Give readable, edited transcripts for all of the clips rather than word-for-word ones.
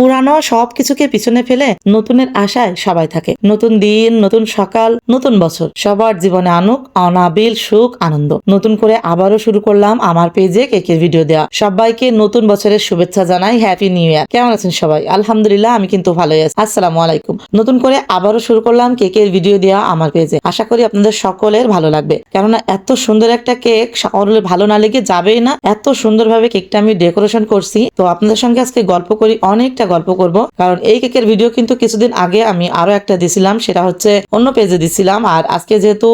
পুরানো সবকিছুকে পিছনে ফেলে নতুনের আশায় সবাই থাকে। নতুন দিন, নতুন সকাল, নতুন বছর সবার জীবনে আনুক অনাবিল সুখ আনন্দ। নতুন করে আবারও শুরু করলাম আমার পেজে কেকের ভিডিও দেওয়া। সবাইকে নতুন বছরের শুভেচ্ছা জানাই, হ্যাপি নিউ ইয়ার। কেমন আছেন সবাই? আলহামদুলিল্লাহ, আমি কিন্তু ভালোই আছি। আসসালামু আলাইকুম। নতুন করে আবারও শুরু করলাম কেকের ভিডিও দেওয়া আমার পেজে। আশা করি আপনাদের সকলের ভালো লাগবে, কেননা এত সুন্দর একটা কেক সকলের ভালো না লেগে যাবেই না। এত সুন্দরভাবে কেকটা আমি ডেকোরেশন করছি। তো আপনাদের সঙ্গে আজকে গল্প করি, অনেকটা গল্প করব, কারণ এই কেকের ভিডিও কিন্তু কিছুদিন আগে আমি আরো একটা দিছিলাম, সেটা হচ্ছে অন্য পেজে দিছিলাম। আর আজকে যেহেতু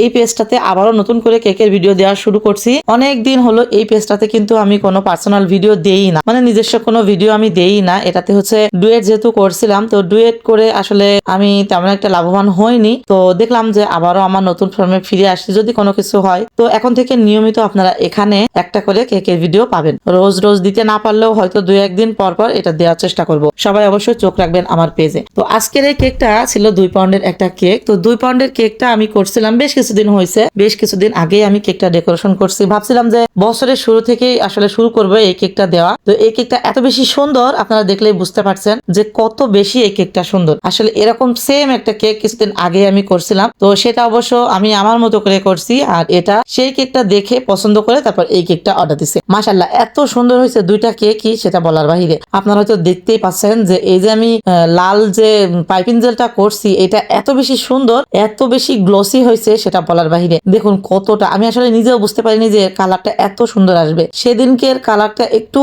এই পেজটাতে আবারও নতুন করে কেকের ভিডিও দেওয়া শুরু করছি। অনেক দিন হলো এই পেজটাতে কিন্তু আমি কোনো পার্সোনাল ভিডিও দেই না, মানে নিজস্ব কোনো ভিডিও আমি দেই না। এটাতে হচ্ছে ডুয়েট যেহেতু করছিলাম, তো ডুয়েট করে আসলে আমি তেমন একটা লাভবান হইনি। তো দেখলাম যে আবারও আমার নতুন ফর্মে ফিরে আসছি, যদি কোনো কিছু হয়। তো এখন থেকে নিয়মিত আপনারা এখানে একটা করে কেকের ভিডিও পাবেন। রোজ রোজ দিতে না পারলেও হয়তো 2-1 দিন পর পর এটা দেওয়ার চেষ্টা করব। সবাই অবশ্যই চোখ রাখবেন আমার পেজে। তো আজকের এই কেকটা ছিল 2 পাউন্ডের একটা কেক। তো 2 পাউন্ডের কেকটা আমি করছিলাম বেশ কিছুদিন হয়েছে, বেশ কিছুদিন আগে আমি কেকটা ডেকোরেশন করছি। ভাবছিলাম যে বছরের শুরু থেকেই আসলে শুরু করবো এই কেকটা দেওয়া। তো এই কেকটা এত বেশি সুন্দর, আপনারা দেখলেই বুঝতে পারছেন যে কত বেশি এই কেকটা সুন্দর। আসলে এরকম সেম একটা কেক কিছুদিন আগে আমি করছিলাম, তো সেটা অবশ্য আমি আমার মতো করে করছি। আর এটা সেই কেকটা দেখে পছন্দ করে তারপর এই কেকটা অর্ডার দিছে। মাশাআল্লাহ, এত সুন্দর হয়েছে দুইটা কেকই, সেটা বলার বাহিরে। আপনারা হয়তো দেখতেই পাচ্ছেন যে এই যে আমি লাল যে পাইপিং জেলটা করছি, এটা এত বেশি সুন্দর, এত বেশি গ্লসি হয়েছে, সেটা বলার বাহিরে। দেখুন কতটা, আমি আসলে নিজেও বুঝতে পারিনি যে কালারটা এত সুন্দর আসবে। সেদিনকের কালারটা একটু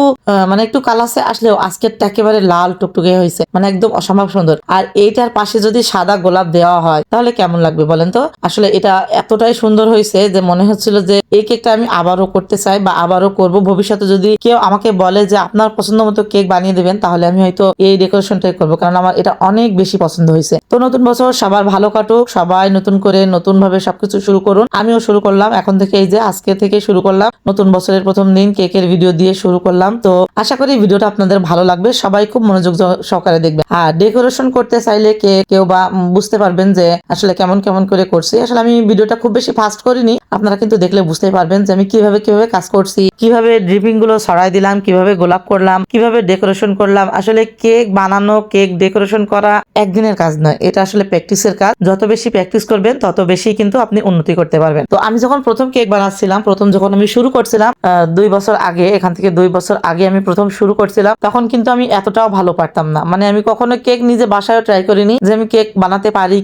মানে একটু কালাসে আসলেও আজকেরটা একেবারে লাল টুকটুকে হয়েছে, মানে একদম অসম্ভব সুন্দর। আর এইটার পাশে যদি সাদা গোলাপ দেওয়া হয় তাহলে কেমন লাগবে বলেন তো? আসলে এটা এতটাই সুন্দর হয়েছে যে মনে হচ্ছিল যে এই কেকটা আমি আবারও করতে চাই বা আবারও করব। ভবিষ্যতে যদি কেউ আমাকে বলে যে আপনার পছন্দ মতো কেক বানিয়ে দেবেন, তাহলে আমি হয়তো এই ডেকোরেশনটাই করবো, কারণ আমার এটা অনেক বেশি পছন্দ হয়েছে। তো নতুন বছর সবার ভালো কাটুক, সবাই নতুন করে নতুন ভাবে সবকিছু শুরু করুন। আমিও শুরু করলাম এখন থেকে, এই যে আজকে থেকে শুরু করলাম নতুন বছরের প্রথম দিন কেকের ভিডিও দিয়ে শুরু করলাম। তো আশা করি ভিডিওটা আপনাদের ভালো লাগবে, সবাই খুব মনোযোগ সহকারে দেখবে। আর ডেকোরেশন করতে চাইলে কেউ বা বুঝতে পারবেন যে আসলে কেমন কেমন করে করছি। আসলে আমি ভিডিওটা খুব বেশি ফাস্ট করিনি, আপনারা কিন্তু দেখলে বুঝতেই পারবেন যে আমি কিভাবে কাজ করছি, কিভাবে ড্রিপিং গুলো ছড়াই দিলাম, কিভাবে গোলাপ করলাম, কিভাবে ডেকোরেশন করলাম। আসলে কেক বানানো, কেক ডেকোরেশন করা একদিনের কাজ নয়, এটা আসলে প্র্যাকটিসের কাজ। যত বেশি প্র্যাকটিস করবেন তত বেশি কিন্তু আপনি উন্নতি করতে পারবেন। তো আমি যখন প্রথম কেক বানাচ্ছিলাম, যখন আমি শুরু করছিলাম 2 বছর আগে, এখান থেকে 2 বছর আগে আমি প্রথম শুরু করছিলাম, তখন কিন্তু আমি এতটাও ভালো পারতাম না। মানে আমি কখনো কেক নিজে বাসায় ট্রাই করিনি যে আমি কেক বানাতে পারি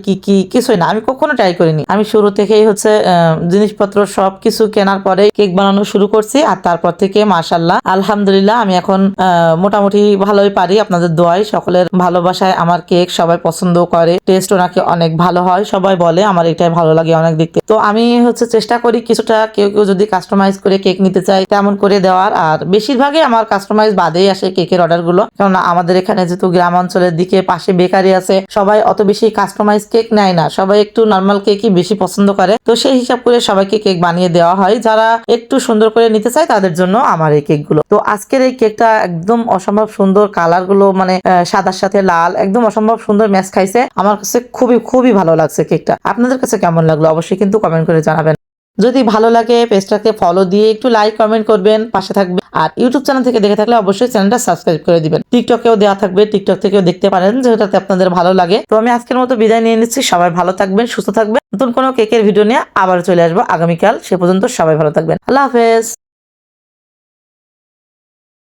কিছুই না, আমি কখনো ট্রাই করিনি। আমি শুরু থেকেই হচ্ছে জিনিসপত্র সবকিছু কেনার পরে কেক বানানো শুরু করছি। আর তারপর থেকে মাশাআল্লাহ আলহামদুলিল্লাহ আমি এখন মোটামুটি ভালোই পারি। আপনাদের দোয়ায়, সকলের ভালোবাসায় আমার কেক সবাই পছন্দ করে, টেস্টও নাকি অনেক ভালো হয়, সবাই বলে আমার এটাই ভালো লাগে অনেক দেখতে। তো আমি হচ্ছে চেষ্টা করি কিছুটা, কেউ যদি কাস্টমাইজ করে কেক নিতে চাই তেমন করে দেওয়ার। আর বেশিরভাগই আমার কাস্টমাইজ বাদেই আসে কেকের অর্ডার গুলো, কারণ আমাদের এখানে যেহেতু গ্রাম অঞ্চলের দিকে পাশে বেকারি আছে, সবাই অত বেশি কাস্টমাইজ কেক নেয় না, সবাই একটু নর্মাল কেকই বেশি পছন্দ করে। তো সেই হিসাব করে সবাইকে কেক বানিয়ে দেওয়া হয়, যারা একটু সুন্দর করে নিতে চায় তাদের জন্য আমার এই কেক গুলো। তো আজকের এই কেকটা একদম অসম্ভব সুন্দর, কালার গুলো মানে সাদার সাথে লাল একদম অসম্ভব সুন্দর ম্যাচ খাইছে। আমার কাছে খুবই ভালো লাগছে কেকটা। আপনাদের কাছে কেমন লাগলো অবশ্যই কিন্তু কমেন্ট করে জানাবেন। যদি ভালো লাগে পেজটাকে ফলো দিয়ে একটু লাইক কমেন্ট করবেন, পাশে থাকবে। আর ইউটিউব চ্যানেল থেকে দেখে থাকলে অবশ্যই চ্যানেলটা সাবস্ক্রাইব করে দিবেন। টিকটকেও দেওয়া থাকবে, টিকটক থেকেও দেখতে পারেন, যেটাতে আপনাদের ভালো লাগে। তো আমি আজকের মতো বিদায় নিয়ে নিচ্ছি, সবাই ভালো থাকবেন, সুস্থ থাকবেন। নতুন কোনো কেকের ভিডিও নিয়ে আবার চলে আসবো আগামীকাল। সে পর্যন্ত সবাই ভালো থাকবেন, আল্লাহ হাফেজ।